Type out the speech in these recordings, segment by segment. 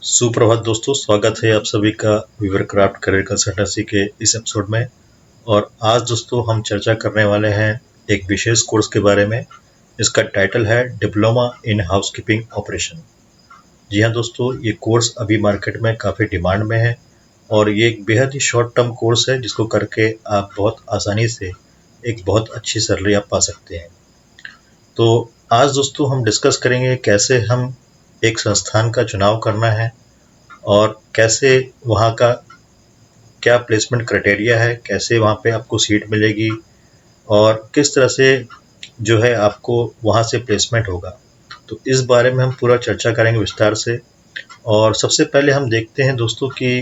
सुप्रभात दोस्तों, स्वागत है आप सभी का वीवर क्राफ्ट करियर कंसल्टेंसी के इस एपिसोड में। और आज दोस्तों हम चर्चा करने वाले हैं एक विशेष कोर्स के बारे में। इसका टाइटल है डिप्लोमा इन हाउसकीपिंग ऑपरेशन। जी हाँ दोस्तों, ये कोर्स अभी मार्केट में काफ़ी डिमांड में है और ये एक बेहद ही शॉर्ट टर्म कोर्स है जिसको करके आप बहुत आसानी से एक बहुत अच्छी सैलरी आप पा सकते हैं। तो आज दोस्तों हम डिस्कस करेंगे कैसे हम एक संस्थान का चुनाव करना है और कैसे वहाँ का क्या प्लेसमेंट क्राइटेरिया है, कैसे वहाँ पे आपको सीट मिलेगी और किस तरह से जो है आपको वहाँ से प्लेसमेंट होगा। तो इस बारे में हम पूरा चर्चा करेंगे विस्तार से। और सबसे पहले हम देखते हैं दोस्तों कि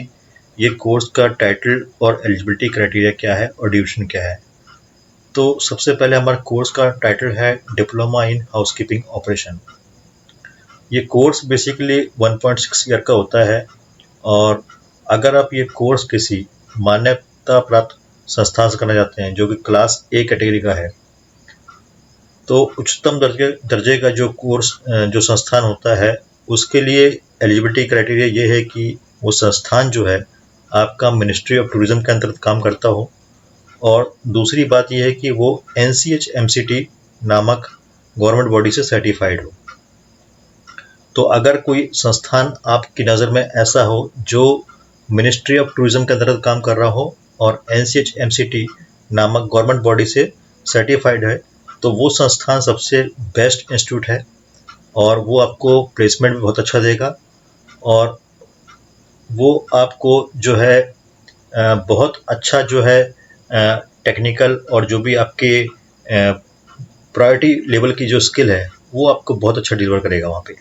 ये कोर्स का टाइटल और एलिजिबिलिटी क्राइटेरिया क्या है और ड्यूरेशन क्या है। तो सबसे पहले हमारा कोर्स का टाइटल है डिप्लोमा इन हाउसकीपिंग ऑपरेशन। ये कोर्स बेसिकली 1.6 ईयर का होता है और अगर आप ये कोर्स किसी मान्यता प्राप्त संस्थान से करना चाहते हैं जो कि क्लास ए कैटेगरी का है, तो उच्चतम दर्जे का जो कोर्स जो संस्थान होता है उसके लिए एलिजिबिलिटी क्राइटेरिया ये है कि वो संस्थान जो है आपका मिनिस्ट्री ऑफ टूरिज्म के अंतर्गत काम करता हो और दूसरी बात यह है कि वो NCH/MCT नामक गवर्नमेंट बॉडी से सर्टिफाइड हो। तो अगर कोई संस्थान आपकी नज़र में ऐसा हो जो मिनिस्ट्री ऑफ टूरिज्म के अंतर्गत काम कर रहा हो और NCH/MCT नामक गवर्नमेंट बॉडी से सर्टिफाइड है, तो वो संस्थान सबसे बेस्ट इंस्टीट्यूट है और वो आपको प्लेसमेंट भी बहुत अच्छा देगा और वो आपको जो है बहुत अच्छा जो है टेक्निकल और जो भी आपके प्रायोरिटी लेवल की जो स्किल है वो आपको बहुत अच्छा डिलीवर करेगा वहाँ पे।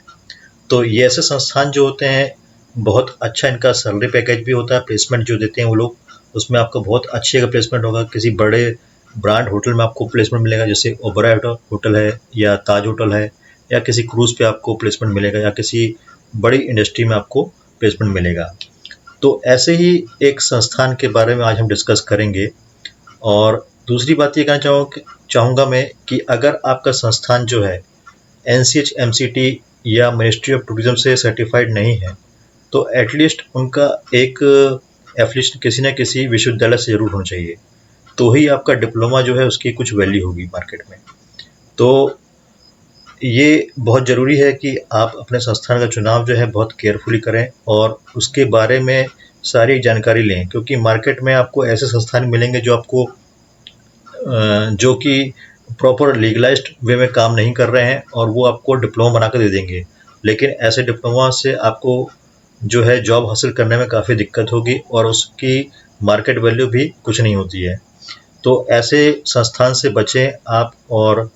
तो ये ऐसे संस्थान जो होते हैं बहुत अच्छा इनका सैलरी पैकेज भी होता है, प्लेसमेंट जो देते हैं वो लोग, उसमें आपको बहुत अच्छे का प्लेसमेंट होगा। किसी बड़े ब्रांड होटल में आपको प्लेसमेंट मिलेगा, जैसे ओबराय होटल है या ताज होटल है, या किसी क्रूज़ पे आपको प्लेसमेंट मिलेगा या किसी बड़ी इंडस्ट्री में आपको प्लेसमेंट मिलेगा। तो ऐसे ही एक संस्थान के बारे में आज हम डिस्कस करेंगे। और दूसरी बात ये कहना चाहूँगा मैं कि अगर आपका संस्थान जो है NCH/MCT या मिनिस्ट्री ऑफ टूरिज्म से सर्टिफाइड नहीं है, तो एटलीस्ट उनका एक एफिलिएशन किसी न किसी विश्वविद्यालय से जरूर होना चाहिए, तो ही आपका डिप्लोमा जो है उसकी कुछ वैल्यू होगी मार्केट में। तो ये बहुत ज़रूरी है कि आप अपने संस्थान का चुनाव जो है बहुत केयरफुली करें और उसके बारे में सारी जानकारी लें, क्योंकि मार्केट में आपको ऐसे संस्थान मिलेंगे जो आपको जो कि प्रॉपर लीगलाइज्ड वे में काम नहीं कर रहे हैं और वो आपको डिप्लोमा बना कर दे देंगे, लेकिन ऐसे डिप्लोमा से आपको जो है जॉब हासिल करने में काफ़ी दिक्कत होगी और उसकी मार्केट वैल्यू भी कुछ नहीं होती है। तो ऐसे संस्थान से बचें आप और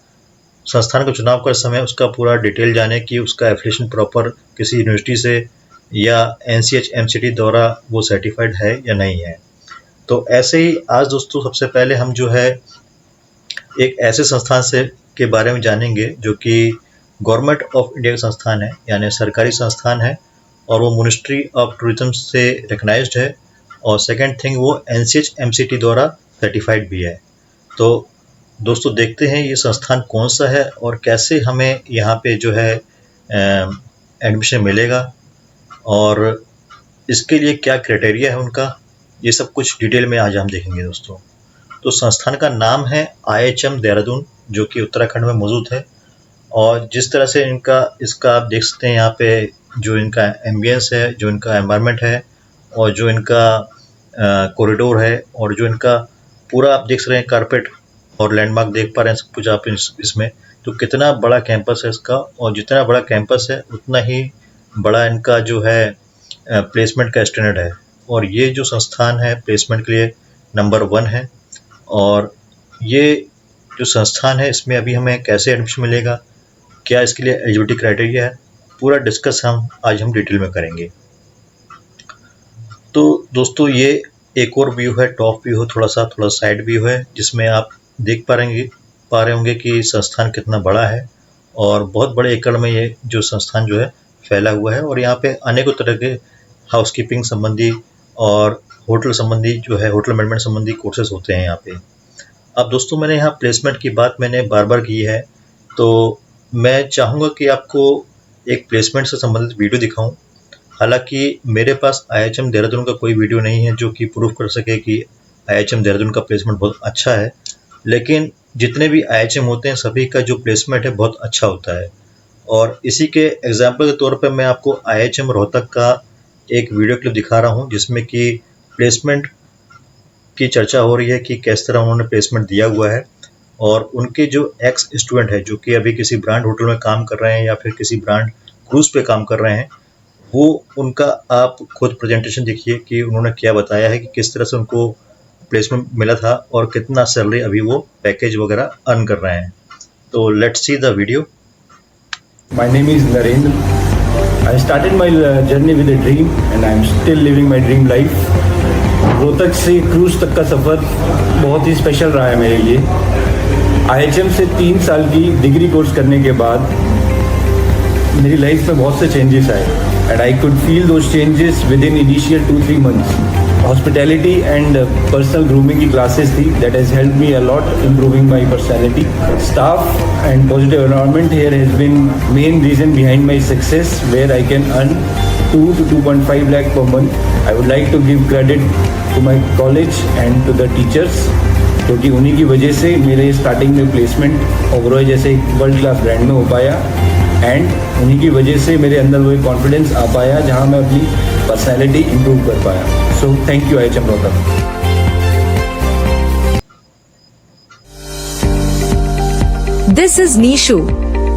संस्थान का चुनाव कर समय उसका पूरा डिटेल जानें कि उसका एफिलिएशन प्रॉपर किसी यूनिवर्सिटी से या NCH/MCT द्वारा वो सर्टिफाइड है या नहीं है। तो ऐसे ही आज दोस्तों सबसे पहले हम जो है एक ऐसे संस्थान से के बारे में जानेंगे जो कि गवर्नमेंट ऑफ इंडिया का संस्थान है, यानी सरकारी संस्थान है और वो मिनिस्ट्री ऑफ टूरिज्म से रिकग्नाइज्ड है और सेकंड थिंग वो NCH/MCT द्वारा सर्टिफाइड भी है। तो दोस्तों देखते हैं ये संस्थान कौन सा है और कैसे हमें यहाँ पे जो है एडमिशन मिलेगा और इसके लिए क्या क्राइटेरिया है उनका, ये सब कुछ डिटेल में आज हम देखेंगे दोस्तों। तो संस्थान का नाम है IHM देहरादून, जो कि उत्तराखंड में मौजूद है। और जिस तरह से इसका आप देख सकते हैं यहाँ पे जो इनका एम्बियंस है, जो इनका एनवायरनमेंट है और जो इनका कॉरिडोर है और जो इनका पूरा आप देख रहे हैं कारपेट और लैंडमार्क देख पा रहे हैं सब कुछ आप इसमें। तो कितना बड़ा कैंपस है इसका, और जितना बड़ा कैंपस है उतना ही बड़ा इनका जो है प्लेसमेंट का स्टैंडर्ड है। और ये जो संस्थान है प्लेसमेंट के लिए नंबर 1 है। और ये जो संस्थान है इसमें अभी हमें कैसे एडमिशन मिलेगा, क्या इसके लिए एलिजिबिलिटी क्राइटेरिया है, पूरा डिस्कस आज हम डिटेल में करेंगे। तो दोस्तों ये एक और व्यू है, टॉप व्यू है, थोड़ा साइड व्यू है, जिसमें आप देख पा रहे होंगे कि संस्थान कितना बड़ा है और बहुत बड़े एकड़ में ये जो संस्थान जो है फैला हुआ है। और यहाँ पे अनेकों तरह के हाउसकीपिंग संबंधी और होटल संबंधी जो है होटल मैनेजमेंट संबंधी कोर्सेज होते हैं यहाँ पे। अब दोस्तों मैंने यहाँ प्लेसमेंट की बात मैंने बार बार की है, तो मैं चाहूँगा कि आपको एक प्लेसमेंट से संबंधित वीडियो दिखाऊं हालांकि मेरे पास IHM देहरादून का कोई वीडियो नहीं है जो कि प्रूव कर सके कि IHM देहरादून का प्लेसमेंट बहुत अच्छा है, लेकिन जितने भी IHM होते हैं सभी का जो प्लेसमेंट है बहुत अच्छा होता है। और इसी के एग्जाम्पल के तौर पर मैं आपको IHM रोहतक का एक वीडियो क्लिप दिखा रहा हूँ जिसमें कि प्लेसमेंट की चर्चा हो रही है कि किस तरह उन्होंने प्लेसमेंट दिया हुआ है। और उनके जो एक्स स्टूडेंट है जो कि अभी किसी ब्रांड होटल में काम कर रहे हैं या फिर किसी ब्रांड क्रूज पे काम कर रहे हैं, वो उनका आप खुद प्रेजेंटेशन देखिए कि उन्होंने क्या बताया है कि किस तरह से उनको प्लेसमेंट मिला था और कितना सैलरी अभी वो पैकेज वगैरह अर्न कर रहे हैं। तो let's see the video. My name is Narendra. I started my journey with a dream and I am still living my dream life. Rohtak से क्रूज तक का सफ़र बहुत ही स्पेशल रहा है मेरे लिए। IHM से 3 साल की डिग्री कोर्स करने के बाद मेरी लाइफ में बहुत से चेंजेस आए and I could feel those changes within initial 2-3 months. Hospitality and personal grooming की क्लासेस थी that has help me a lot improving my personality. Staff and positive environment here has been main reason behind my success where I can earn 2 to 2.5 lakh per month. I would like to give credit to my college and to the teachers क्योंकि उन्हीं की वजह से मेरे starting में placement Oberoi जैसे एक world class brand में हो पाया एंड उन्हीं की वजह से मेरे अंदर वो एक कॉन्फिडेंस आ पाया जहां मैं अपनी पर्सनैलिटी इम्प्रूव कर पाया। So thank you IHM Rohtak. This is Nishu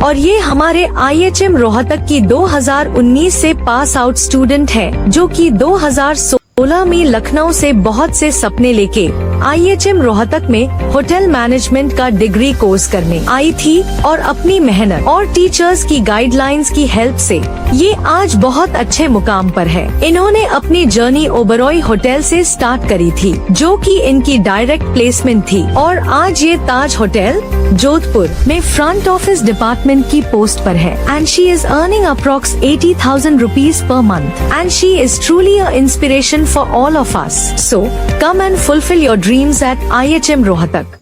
और ये हमारे IHM रोहतक की 2019 से पास आउट स्टूडेंट है जो कि 2016 में लखनऊ से बहुत से सपने लेके IHM रोहतक में होटल मैनेजमेंट का डिग्री कोर्स करने आई थी और अपनी मेहनत और टीचर्स की गाइडलाइंस की हेल्प से ये आज बहुत अच्छे मुकाम पर है। इन्होंने अपनी जर्नी ओबरॉय होटल से स्टार्ट करी थी जो कि इनकी डायरेक्ट प्लेसमेंट थी और आज ये ताज होटल जोधपुर में फ्रंट ऑफिस डिपार्टमेंट की पोस्ट पर है and she is earning approx 80,000 rupees per month and she is truly a inspiration for all of us. So come and fulfil your dreams at IHM Rohtak.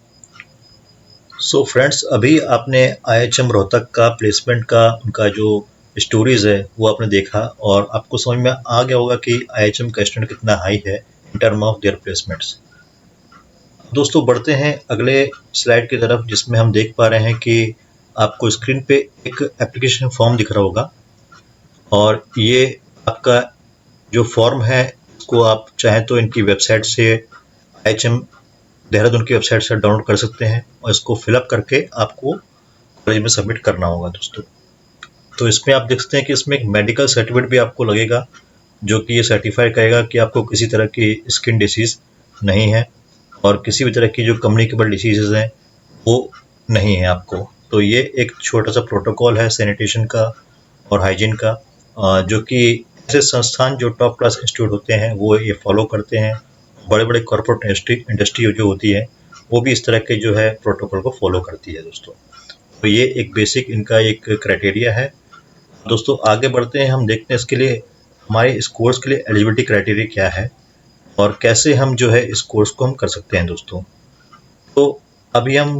So friends, अभी आपने IHM Rohtak का placement का उनका जो stories है वो आपने देखा और आपको समझ में आ गया होगा कि IHM का स्टैंडर्ड कितना हाई है in term of their placements. दोस्तों बढ़ते हैं अगले स्लाइड की तरफ जिसमें हम देख पा रहे हैं कि आपको स्क्रीन पे एक एप्लीकेशन फॉर्म दिख रहा होगा और ये आपका जो फॉर्म है इसको आप चाहें तो इनकी वेबसाइट से IHM देहरादून की वेबसाइट से डाउनलोड कर सकते हैं और इसको फिलअप करके आपको कॉलेज में सबमिट करना होगा दोस्तों। तो इसमें आप देख सकते हैं कि इसमें एक मेडिकल सर्टिफिकेट भी आपको लगेगा जो कि ये सर्टिफाई करेगा कि आपको किसी तरह की स्किन डिसीज़ नहीं है और किसी भी तरह की जो कम्युनिकेबल डिसीज़ हैं वो नहीं है आपको। तो ये एक छोटा सा प्रोटोकॉल है सैनिटेशन का और हाइजीन का जो कि ऐसे संस्थान जो टॉप क्लास इंस्टीट्यूट होते हैं वो ये फॉलो करते हैं। बड़े बड़े कॉर्पोरेट इंडस्ट्री जो होती है वो भी इस तरह के जो है प्रोटोकॉल को फॉलो करती है दोस्तों। तो ये एक बेसिक इनका एक क्राइटेरिया है दोस्तों। आगे बढ़ते हैं, हम देखते हैं इसके लिए हमारे इस कोर्स के लिए एलिजिबिलिटी क्राइटेरिया क्या है और कैसे हम जो है इस कोर्स को हम कर सकते हैं दोस्तों। तो अभी हम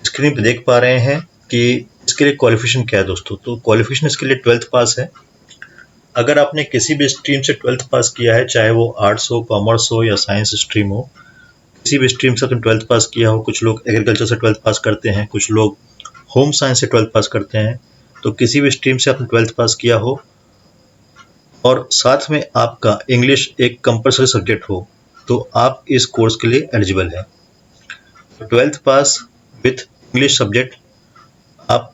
स्क्रीन पे देख पा रहे हैं कि इसके लिए क्वालिफिकेशन क्या है दोस्तों। तो क्वालिफिकेशन इसके लिए 12th पास है। अगर आपने किसी भी स्ट्रीम से 12th पास किया है, चाहे वो आर्ट्स हो, कॉमर्स हो या साइंस स्ट्रीम हो, किसी भी स्ट्रीम से तुम 12th पास किया हो, कुछ लोग एग्रीकल्चर से 12th पास करते हैं, कुछ लोग होम साइंस से 12th पास करते हैं, तो किसी भी स्ट्रीम से आपने 12th पास किया हो और साथ में आपका इंग्लिश एक कंपल्सरी सब्जेक्ट हो तो आप इस कोर्स के लिए एलिजिबल है। 12th pass with English subject आप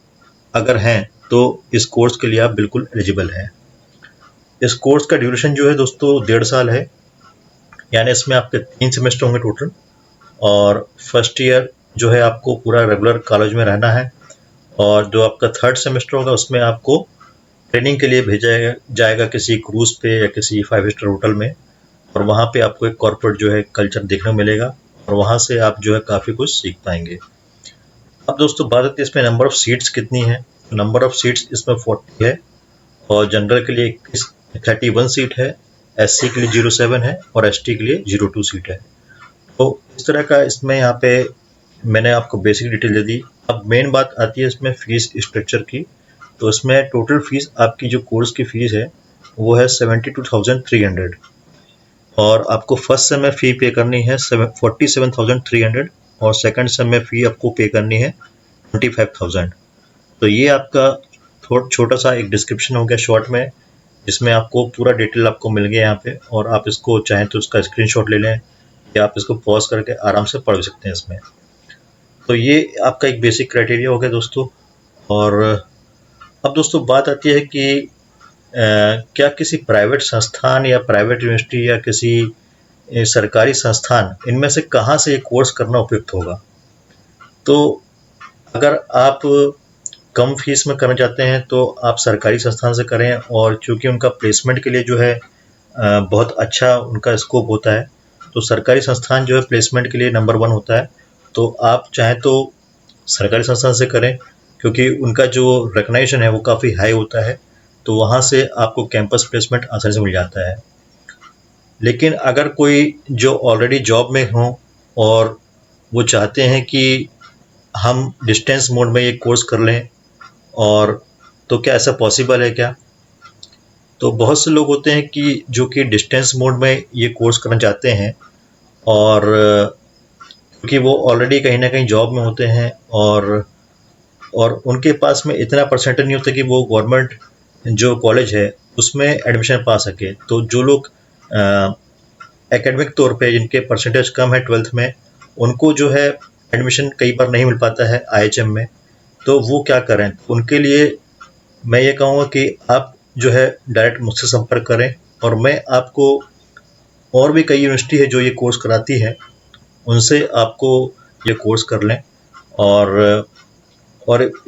अगर हैं तो इस कोर्स के लिए आप बिल्कुल एलिजिबल हैं। इस कोर्स का ड्यूरेशन जो है दोस्तों 1.5 साल है, यानी इसमें आपके 3 सेमेस्टर होंगे टोटल और फर्स्ट ईयर जो है आपको पूरा रेगुलर कॉलेज में रहना है और जो आपका 3rd सेमेस्टर होगा उसमें आपको ट्रेनिंग के लिए भेजा जाएगा किसी क्रूज पे या किसी 5 स्टार होटल में और वहाँ पे आपको एक कॉर्पोरेट जो है कल्चर देखने को मिलेगा और वहाँ से आप जो है काफ़ी कुछ सीख पाएंगे। अब दोस्तों बात आती है इसमें नंबर ऑफ़ सीट्स कितनी है। नंबर ऑफ़ सीट्स इसमें 40 है और जनरल के लिए 31 सीट है, SC के लिए 07 है और ST के लिए 02 सीट है। तो इस तरह का इसमें यहाँ पे मैंने आपको बेसिक डिटेल दे दी। अब मेन बात आती है इसमें फ़ीस स्ट्रक्चर की। तो इसमें टोटल फीस आपकी जो कोर्स की फ़ीस है वो है 72,300 और आपको फर्स्ट सेम में फ़ी पे करनी है 47,300 और सेकंड सेम में फ़ी आपको पे करनी है 25,000। तो ये आपका छोटा सा एक डिस्क्रिप्शन हो गया शॉर्ट में, जिसमें आपको पूरा डिटेल आपको मिल गया यहाँ पे, और आप इसको चाहें तो उसका स्क्रीनशॉट ले लें या आप इसको पॉज करके आराम से पढ़ सकते हैं इसमें। तो ये आपका एक बेसिक क्राइटेरिया हो गया दोस्तों। और अब दोस्तों बात आती है कि क्या किसी प्राइवेट संस्थान या प्राइवेट यूनिवर्सिटी या किसी सरकारी संस्थान, इनमें से कहाँ से ये कोर्स करना उपयुक्त होगा। तो अगर आप कम फीस में करना चाहते हैं तो आप सरकारी संस्थान से करें, और चूँकि उनका प्लेसमेंट के लिए जो है बहुत अच्छा उनका स्कोप होता है, तो सरकारी संस्थान जो है प्लेसमेंट के लिए नंबर 1 होता है। तो आप चाहें तो सरकारी संस्थान से करें, क्योंकि उनका जो रिकग्निशन है वो काफ़ी हाई होता है, तो वहाँ से आपको कैंपस प्लेसमेंट आसानी से मिल जाता है। लेकिन अगर कोई जो ऑलरेडी जॉब में हो और वो चाहते हैं कि हम डिस्टेंस मोड में ये कोर्स कर लें, और तो क्या ऐसा पॉसिबल है क्या। तो बहुत से लोग होते हैं कि जो कि डिस्टेंस मोड में ये कोर्स करना चाहते हैं, और क्योंकि वो ऑलरेडी कहीं ना कहीं जॉब में होते हैं और उनके पास में इतना परसेंटेज नहीं होता कि वो गवर्नमेंट जो कॉलेज है उसमें एडमिशन पा सके। तो जो लोग एकेडमिक तौर पे जिनके परसेंटेज कम है 12th में, उनको जो है एडमिशन कई बार नहीं मिल पाता है IHM में, तो वो क्या करें। उनके लिए मैं ये कहूँगा कि आप जो है डायरेक्ट मुझसे संपर्क करें, और मैं आपको, और भी कई यूनिवर्सिटी है जो ये कोर्स कराती है, उनसे आपको ये कोर्स कर लें, और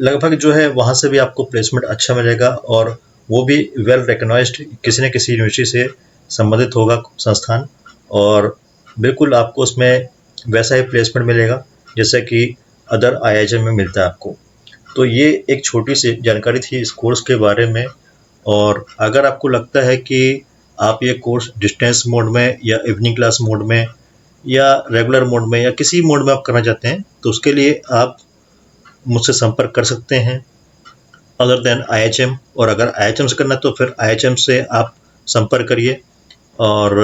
लगभग जो है वहाँ से भी आपको प्लेसमेंट अच्छा मिलेगा, और वो भी वेल रिकग्नाइज्ड किसी न किसी यूनिवर्सिटी से संबंधित होगा संस्थान, और बिल्कुल आपको उसमें वैसा ही प्लेसमेंट मिलेगा जैसे कि अदर IHM में मिलता है आपको। तो ये एक छोटी सी जानकारी थी इस कोर्स के बारे में। और अगर आपको लगता है कि आप ये कोर्स डिस्टेंस मोड में या इवनिंग क्लास मोड में या रेगुलर मोड में या किसी मोड में आप करना चाहते हैं, तो उसके लिए आप मुझसे संपर्क कर सकते हैं अदर देन IHM। और अगर IHM से करना है तो फिर IHM से आप संपर्क करिए, और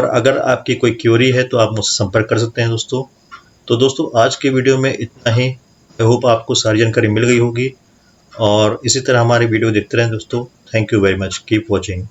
अगर आपकी कोई क्वेरी है तो आप मुझसे संपर्क कर सकते हैं दोस्तों। तो दोस्तों आज के वीडियो में इतना ही। आई होप आपको सारी जानकारी मिल गई होगी, और इसी तरह हमारी वीडियो देखते रहें दोस्तों। Thank you very much, keep watching.